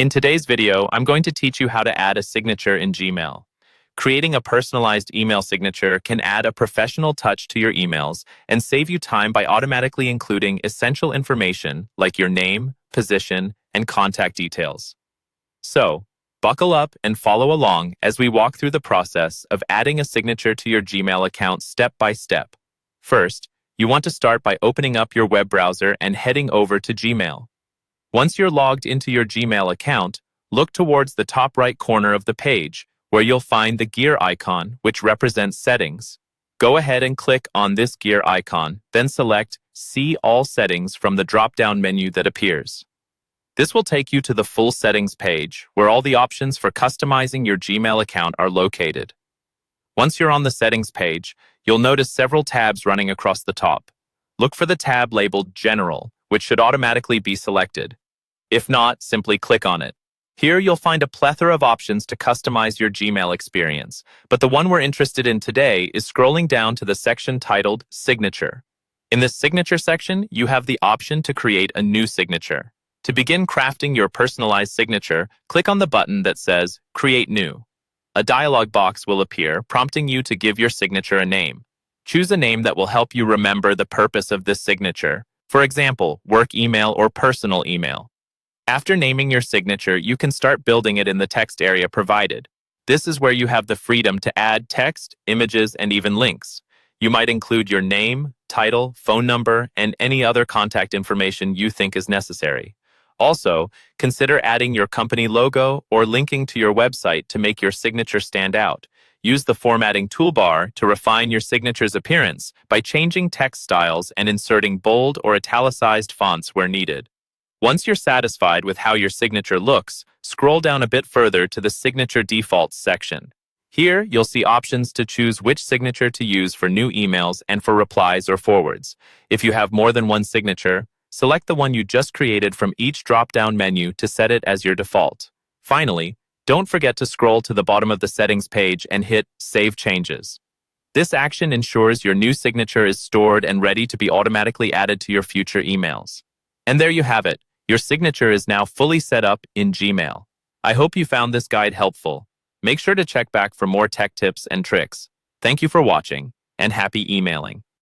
In today's video, I'm going to teach you how to add a signature in Gmail. Creating a personalized email signature can add a professional touch to your emails and save you time by automatically including essential information like your name, position, and contact details. So, buckle up and follow along as we walk through the process of adding a signature to your Gmail account step by step. First, you want to start by opening up your web browser and heading over to Gmail. Once you're logged into your Gmail account, look towards the top right corner of the page, where you'll find the gear icon, which represents settings. Go ahead and click on this gear icon, then select See All Settings from the drop-down menu that appears. This will take you to the full settings page, where all the options for customizing your Gmail account are located. Once you're on the settings page, you'll notice several tabs running across the top. Look for the tab labeled General, which should automatically be selected. If not, simply click on it. Here you'll find a plethora of options to customize your Gmail experience, but the one we're interested in today is scrolling down to the section titled Signature. In this Signature section, you have the option to create a new signature. To begin crafting your personalized signature, click on the button that says Create New. A dialog box will appear, prompting you to give your signature a name. Choose a name that will help you remember the purpose of this signature. For example, work email or personal email. After naming your signature, you can start building it in the text area provided. This is where you have the freedom to add text, images, and even links. You might include your name, title, phone number, and any other contact information you think is necessary. Also, consider adding your company logo or linking to your website to make your signature stand out. Use the formatting toolbar to refine your signature's appearance by changing text styles and inserting bold or italicized fonts where needed. Once you're satisfied with how your signature looks, scroll down a bit further to the Signature Defaults section. Here, you'll see options to choose which signature to use for new emails and for replies or forwards. If you have more than one signature, select the one you just created from each drop-down menu to set it as your default. Finally, don't forget to scroll to the bottom of the settings page and hit Save Changes. This action ensures your new signature is stored and ready to be automatically added to your future emails. And there you have it. Your signature is now fully set up in Gmail. I hope you found this guide helpful. Make sure to check back for more tech tips and tricks. Thank you for watching, and happy emailing.